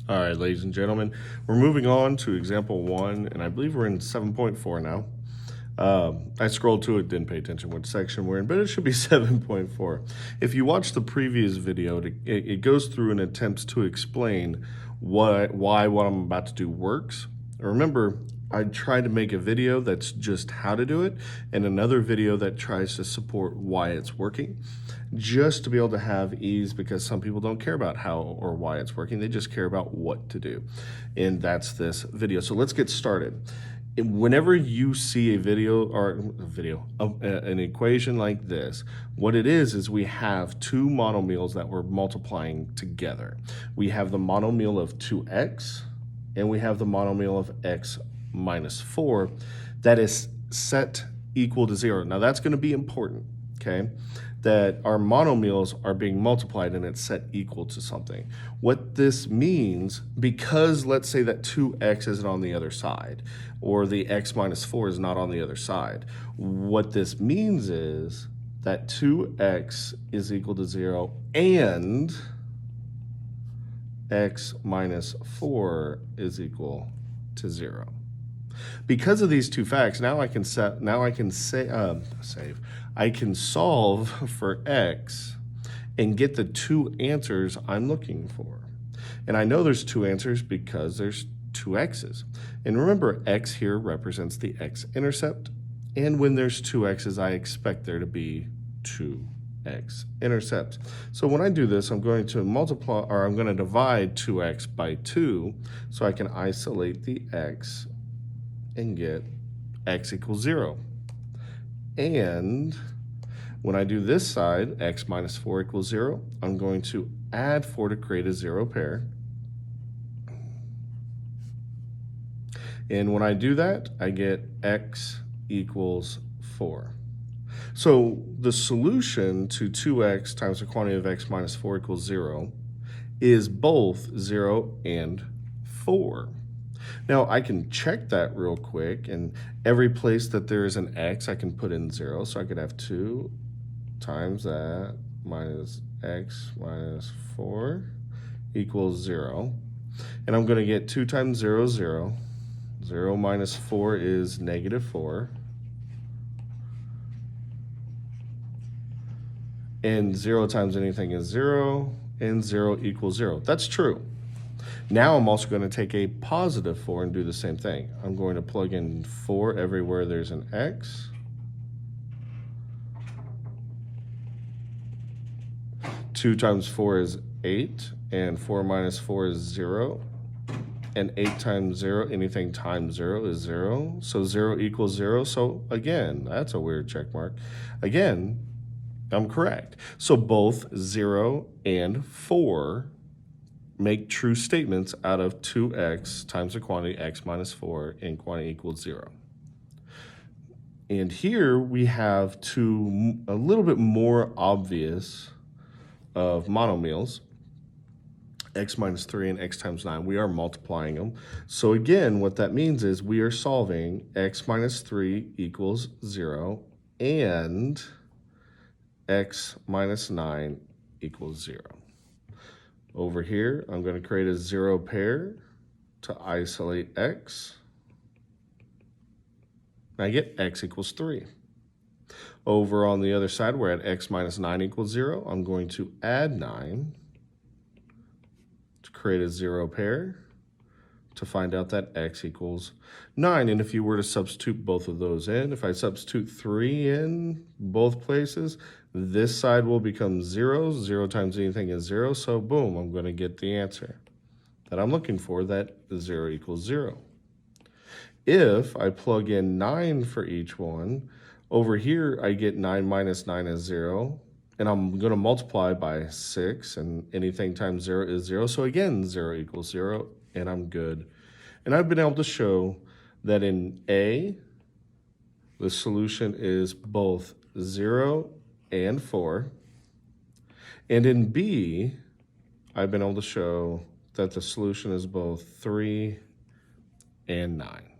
All right, ladies and gentlemen, we're moving on to example 1, and I believe we're in 7.4 now. I scrolled to it, didn't pay attention what section we're in, but it should be 7.4. If you watch the previous video, it goes through and attempts to explain why what I'm about to do works. Remember, I tried to make a video that's just how to do it, and another video that tries to support why it's working, just to be able to have ease, because some people don't care about how or why it's working. They just care about what to do. And that's this video. So let's get started. Whenever you see an equation like this, what it is we have two monomials that we're multiplying together. We have the monomial of 2x, and we have the monomial of x minus 4 that is set equal to 0. Now that's going to be important, okay? That our monomials are being multiplied and it's set equal to something. What this means, because let's say that 2x isn't on the other side, or the x minus 4 is not on the other side, what this means is that 2x is equal to 0 and x minus 4 is equal to 0. Because of these two facts, I can solve for x and get the two answers I'm looking for. And I know there's two answers because there's two x's. And remember, x here represents the x-intercept. And when there's two x's, I expect there to be two x-intercepts. So when I do this, I'm going to divide 2x by 2 so I can isolate the x and get x equals 0. And when I do this side, x minus 4 equals 0, I'm going to add 4 to create a 0 pair. And when I do that, I get x equals 4. So the solution to 2x times the quantity of x minus 4 equals 0 is both 0 and 4. Now, I can check that real quick, and every place that there is an x, I can put in 0. So I could have 2 times that minus x minus 4 equals 0. And I'm going to get 2 times 0 is 0. 0 minus 4 is negative 4. And 0 times anything is 0, and 0 equals 0. That's true. Now I'm also going to take a positive 4 and do the same thing. I'm going to plug in 4 everywhere there's an x. 2 times 4 is 8, and 4 minus 4 is 0. And 8 times 0, anything times 0 is 0. So 0 equals 0. So again, that's a weird check mark. Again, I'm correct. So both 0 and 4 make true statements out of 2x times the quantity x minus 4 and quantity equals 0. And here we have two a little bit more obvious of monomials, x minus 3 and x times 9. We are multiplying them. So again, what that means is we are solving x minus 3 equals 0 and x minus 9 equals 0. Over here, I'm going to create a 0 pair to isolate x. I get x equals 3. Over on the other side, we're at x minus 9 equals 0. I'm going to add 9 to create a 0 pair to find out that x equals 9. And if you were to substitute both of those in, if I substitute 3 in both places, this side will become 0. 0 times anything is 0. So boom, I'm going to get the answer that I'm looking for, that 0 equals 0. If I plug in 9 for each one, over here I get 9 minus 9 is 0. And I'm going to multiply by 6, and anything times 0 is 0. So again, 0 equals 0, and I'm good. And I've been able to show that in A, the solution is both 0 and 4. And in B, I've been able to show that the solution is both 3 and 9.